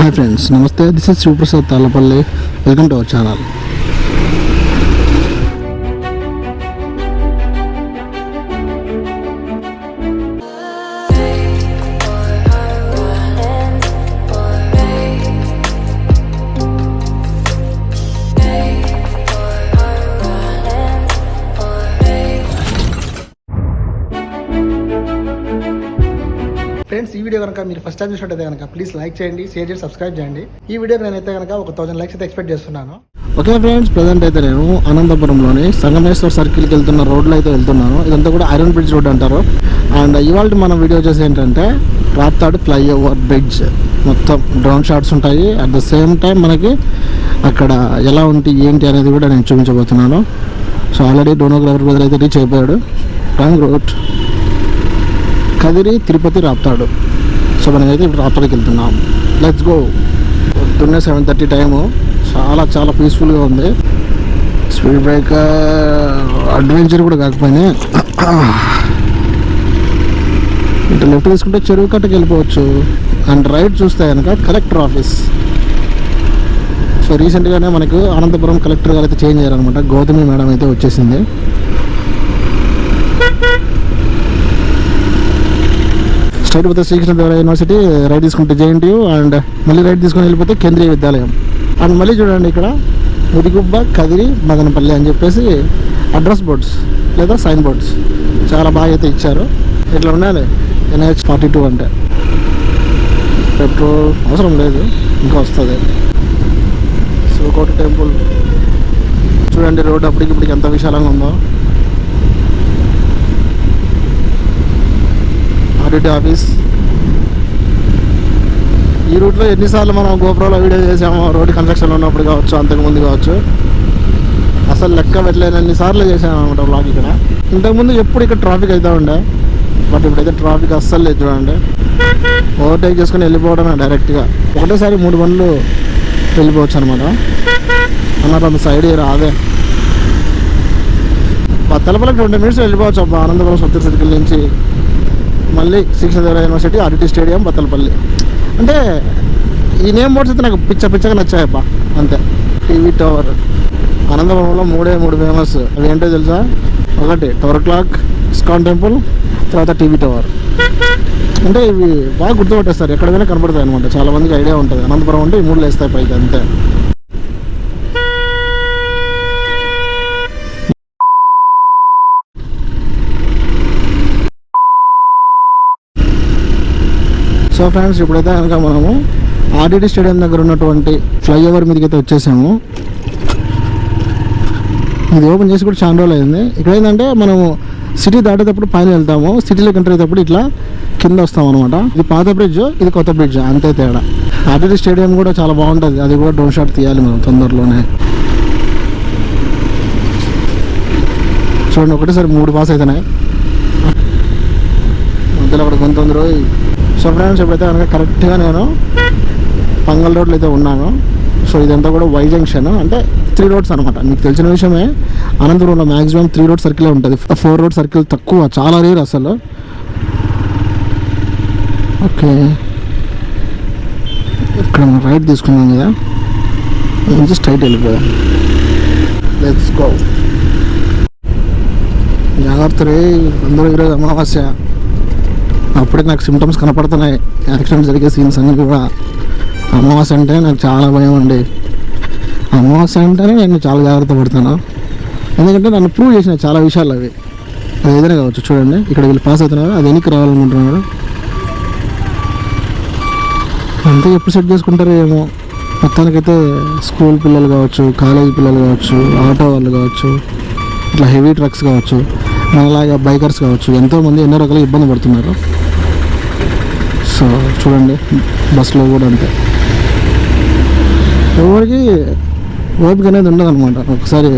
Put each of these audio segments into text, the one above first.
Hi friends, Namaste. This is Sivaprasad Thallapalle. Welcome to our channel. Friends, ఈ video కనుక మీరు first time చూసినట్టయితే కనుక ప్లీజ్ లైక్ చేయండి, షేర్ చేసి సబ్స్క్రైబ్ చేయండి. ఈ వీడియో నేనైతే కనుక 1000 లైక్స్ అయితే ఎక్స్పెక్ట్ చేస్తున్నాను. ఓకే ఫ్రెండ్స్, ప్రజెంట్ అయితే నేను అనంతపురంలోని సంగమేశ్వర్ సర్కిల్కి వెళ్తున్న రోడ్లో అయితే వెళ్తున్నాను. ఇదంతా కూడా ఐరన్ బ్రిడ్జ్ రోడ్ అంటారు. అండ్ ఇవాళ మన వీడియో వచ్చేసి ఏంటంటే రాప్తాడు ఫ్లైఓవర్ బ్రిడ్జ్. మొత్తం డ్రోన్ షాట్స్ ఉంటాయి. అట్ ద సేమ్ టైం మనకి అక్కడ ఎలా ఉంటుంది ఏంటి అనేది కూడా నేను చూపించబోతున్నాను. సో ఆల్రెడీ డ్రోనోగ్రాఫర్ బ్రదర్ అయితే రీచ్ అయిపోయాడు. Wrong route Kadiri Tirupati Raptadu. So మనమైతే ఇప్పుడు రాప్తాడుకి వెళ్తున్నాం. Let's go. పొద్దున్నే 7:30 టైము. చాలా పీస్ఫుల్గా ఉంది. స్పీడ్ బ్రేకర్ అడ్వెంచర్ కూడా కాకపోయినా ఇటు లెఫ్ట్ తీసుకుంటే చెరువు కట్టకి వెళ్ళిపోవచ్చు. అండ్ రైట్ చూస్తే కనుక కలెక్టర్ ఆఫీస్. సో రీసెంట్గానే మనకు అనంతపురం కలెక్టర్ గారు అయితే చేంజ్ అయ్యారనమాట. గౌతమి మేడం అయితే వచ్చేసింది. స్ట్రైట్ పోతే శ్రీకృష్ణదేవరాయ యూనివర్సిటీ, రైట్ తీసుకుంటే జేఎన్టీయూ, అండ్ మళ్ళీ రైట్ తీసుకొని వెళ్ళిపోతే కేంద్రీయ విద్యాలయం. అండ్ మళ్ళీ చూడండి ఇక్కడ ముదిగుబ్బ, కదిరి, మదనపల్లి అని చెప్పేసి అడ్రస్ బోర్డ్స్ లేదా సైన్ బోర్డ్స్ చాలా బాగా అయితే ఇచ్చారు. ఇట్లా ఉండాలి. NH 42 అంటే పెట్రోల్ అవసరం లేదు, ఇంకా వస్తుంది. శివకోట టెంపుల్ చూడండి. రోడ్డు అప్పటికిప్పటికి ఎంత విశాలంగా ఉందో. RDT office. ఈ రూట్లో ఎన్నిసార్లు మనం గోప్రోలో వీడియో చేసామో, రోడ్డు కన్స్ట్రక్షన్లో ఉన్నప్పుడు కావచ్చు, అంతకుముందు కావచ్చు, అసలు లెక్క పెట్టలేని ఎన్నిసార్లు చేసాము అనమాట బ్లాగ్. ఇక్కడ ఇంతకుముందు ఎప్పుడు ఇక్కడ ట్రాఫిక్ అవుతూ ఉండే, బట్ ఇప్పుడైతే ట్రాఫిక్ అస్సలు లేదు. చూడండి, ఓవర్టేక్ చేసుకుని వెళ్ళిపోవడం డైరెక్ట్గా. ఒకటేసారి 3 బండ్లు వెళ్ళిపోవచ్చు అనమాట. అన్నట్టు అంత సైడ్ రాదే. బత్తలపల్లికి 20 minutes వెళ్ళిపోవచ్చు అబ్బా. అనంతపురం సొంత సర్కిల్ నుంచి మళ్ళీ Srikrishnadevaraya university, RDT stadium, Bathalapalli. అంటే ఈ నేమ్ బోర్డ్స్ అయితే నాకు పిచ్చగా నచ్చాయబ్బా, అంతే. TV tower. అనంతపురంలో 3 ఫేమస్. అవి ఏంటో తెలుసా? ఒకటి టవర్ క్లాక్, ఇస్కాన్ టెంపుల్, తర్వాత టీవీ టవర్. అంటే ఇవి బాగా గుర్తుపట్టేస్తారు, ఎక్కడికైనా కనపడతాయి అనమాట. చాలా మందికి ఐడియా ఉంటుంది అనంతపురం అంటే ఈ 3 వేస్తాయి పైకి, అంతే. సో ఫ్రెండ్స్, ఇప్పుడైతే కనుక మనము ఆర్డిటీ స్టేడియం దగ్గర ఉన్నటువంటి ఫ్లైఓవర్ మీదకి అయితే వచ్చేసాము. ఇది ఓపెన్ చేసి కూడా చాలా రోజులు అయింది. ఇక్కడ ఏంటంటే మనము సిటీ దాటేటప్పుడు పైన వెళ్తాము, సిటీలోకి ఎంటర్ అయ్యేటప్పుడు ఇట్లా కింద వస్తాం అనమాట. ఇది పాత బ్రిడ్జ్, ఇది కొత్త బ్రిడ్జ్, అంతే తేడా. ఆర్డిటీ స్టేడియం కూడా చాలా బాగుంటుంది. అది కూడా డ్రోన్ షాట్ తీయాలి మనం తొందరలోనే. చూడండి, ఒకటేసారి 3 పాస్ అవుతున్నాయి. మధ్యలో అక్కడ కొంత తొందర. సో ఫ్రెండ్స్, ఇప్పుడైతే కనుక కరెక్ట్గా నేను పంగల్ రోడ్లో అయితే ఉన్నాను. సో ఇదంతా కూడా వై జంక్షన్, అంటే 3 రోడ్స్ అనమాట. మీకు తెలిసిన విషయమే, అనంతపురంలో మ్యాక్సిమం 3 రోడ్ సర్కిలే ఉంటుంది. 4 రోడ్ సర్కిల్ తక్కువ, చాలా రేర్ అసలు. ఓకే, ఇక్కడ మనం రైట్ తీసుకున్నాం కదా, నుంచి స్ట్రైట్ వెళ్ళిపోయాం. Let's go. జాగ్రత్త రే, అందరూ ఈరోజు అమావాస్య. అప్పుడే నాకు సిమ్టమ్స్ కనపడుతున్నాయి, యాక్సిడెంట్ జరిగే సీన్స్ అన్నీ కూడా. అమావాస్య అంటే నాకు చాలా భయం అండి. అమావాస్య అంటేనే నేను చాలా జాగ్రత్త పడతాను, ఎందుకంటే నన్ను ప్రూవ్ చేసిన చాలా విషయాలు అవి. అది ఏదైనా కావచ్చు. చూడండి, ఇక్కడ వీళ్ళు పాస్ అవుతున్నారు, అది వెనక్కి రావాలనుకుంటున్నారు. అంతే ఎప్పుడు సెట్ చేసుకుంటారో ఏమో. మొత్తానికైతే స్కూల్ పిల్లలు కావచ్చు, కాలేజీ పిల్లలు కావచ్చు, ఆటో వాళ్ళు కావచ్చు, ఇట్లా హెవీ ట్రక్స్ కావచ్చు, మనలాగా బైకర్స్ కావచ్చు, ఎంతోమంది ఎన్నో రకాల ఇబ్బంది పడుతున్నారు. సో చూడండి, బస్సులో కూడా అంతే. ఎవరికి ఓపిక అనేది ఉండదు అనమాట. ఒకసారి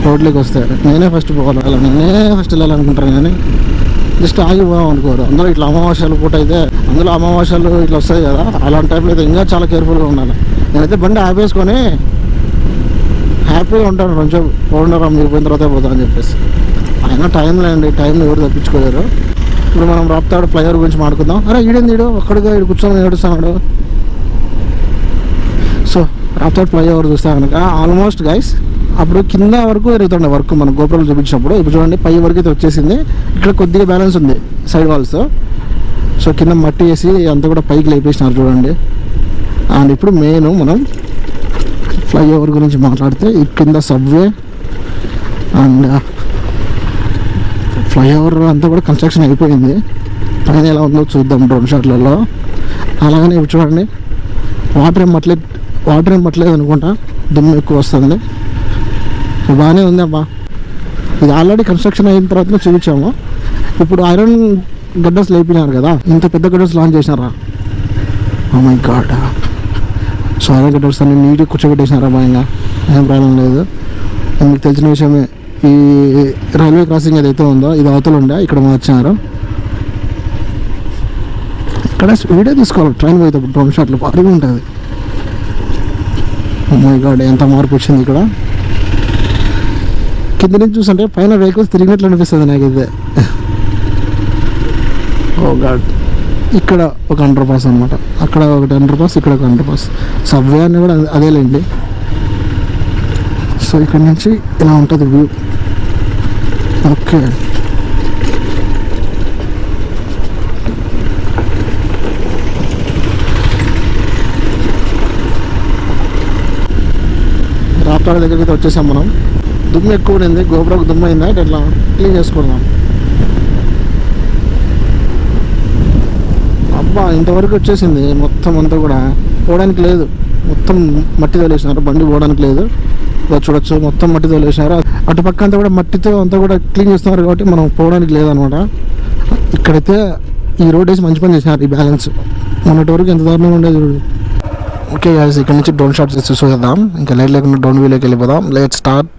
రోడ్లోకి వస్తే నేనే ఫస్ట్ పోవాలి, అలా నేనే ఫస్ట్ వెళ్ళాలనుకుంటాను. కానీ జస్ట్ ఆగిపోదాం అనుకోరు అందరూ. ఇట్లా అమావాస్యలు పూట అయితే, అందులో అమావాస్యలు ఇట్లా వస్తాయి కదా, అలాంటి టైంలో అయితే ఇంకా చాలా కేర్ఫుల్గా ఉండాలి. నేనైతే బండి ఆపేసుకొని హ్యాపీగా ఉంటాను. కొంచెం పోండరా, మీరు పోయిన తర్వాత పోతా అని చెప్పేసి. అయినా టైం లేండి, టైంని ఎవరు తప్పించుకోలేరు. ఇప్పుడు మనం రాప్తాడు ఫ్లైఓవర్ గురించి మాట్లాడుకుందాం. అరే ఈడేంది, ఈడు ఒక్కడిగా ఈడు కూర్చొని ఏడుస్తున్నాడు. రాప్తాడు ఫ్లైఓవర్ చూస్తే కనుక ఆల్మోస్ట్ గైస్ అప్పుడు కింద వరకు జరుగుతుండే వర్క్ మన గోపురాలు చూపించినప్పుడు. ఇప్పుడు చూడండి పై వరకు అయితే వచ్చేసింది. ఇక్కడ కొద్దిగా బ్యాలెన్స్ ఉంది సైడ్ వాల్స్. సో కింద మట్టి వేసి అంతా కూడా పైకి లేపేసినారు చూడండి. అండ్ ఇప్పుడు మెయిన్ మనం ఫ్లైఓవర్ గురించి మాట్లాడితే ఈ కింద సబ్వే అండ్ ఫ్లైఓవర్ అంతా కూడా కన్స్ట్రక్షన్ అయిపోయింది. పైన ఎలా ఉందో చూద్దాం డ్రోన్ షాట్లలో. అలాగనే ఇప్పుడు చూడండి వాటర్ ఏం పట్టలేదు అనుకుంటా, దుమ్ము ఎక్కువ వస్తుంది. బాగానే ఉంది అబ్బా. ఇది ఆల్రెడీ కన్స్ట్రక్షన్ అయిన తర్వాత చూపించాము. ఇప్పుడు ఐరన్ గడ్డస్ లేపినారు కదా, ఇంత పెద్ద గడ్డస్ లాంచ్ చేసినారా. Oh my god. So iron గడ్డస్ అన్ని నీట్గా కూర్చోబెట్టేసినారా బాగా, ఏం ప్రాబ్లం లేదు. మీకు తెలిసిన విషయమే, ఈ రైల్వే క్రాసింగ్ ఏదైతే ఉందో ఇది అవతల ఉండే, ఇక్కడ వచ్చినారు. ఇక్కడ వీడియో తీసుకోవాలి ట్రైన్ పోయేటప్పుడు డ్రోన్ షాట్లు భారీగా ఉంటుంది. ఓ మై గాడ్ ఎంత మార్పు వచ్చింది ఇక్కడ. కింద నుంచి చూస్తుంటే పైన వెహికల్స్ తిరిగినట్లు అనిపిస్తుంది నాకైతే. ఓ గాడ్. ఇక్కడ ఒక అండర్ పాస్ అనమాట, అక్కడ ఒకటి అండర్ పాస్, ఇక్కడ ఒక అండర్ పాస్. సబ్వే అని కూడా అదేలేండి. సో ఇక్కడ నుంచి ఇలా ఉంటుంది వ్యూ. ఓకే రాప్తాడు దగ్గరికి వచ్చేసాం మనం. దుమ్ము ఎక్కువ ఉండింది, గోపురకు దుమ్ము అయిందా ఇట్లా క్లీన్ చేసుకుందాం. అబ్బా ఇంతవరకు వచ్చేసింది మొత్తం అంతా కూడా, పోవడానికి లేదు. మొత్తం మట్టి తోలేసినారు, బండి పోవడానికి లేదు. చూడొచ్చు మొత్తం మట్టి తోలేసినారు. అటు పక్క అంతా కూడా మట్టితో అంతా కూడా క్లీన్ చేస్తున్నారు కాబట్టి మనం పోవడానికి లేదనమాట. ఇక్కడైతే ఈ రోడ్ వేసి మంచి పని చేసినారు. ఈ బ్యాలెన్స్ మొన్నటి వరకు ఎంత దారుణంగా ఉండేది చూడు. ఓకే గాయ్స్, ఇక్కడ నుంచి డ్రోన్ షాట్స్ చూసేద్దాం. ఇంకా లేట్ లేకుండా డ్రోన్ వ్యూలోకి వెళ్ళిపోదాం. Let's start.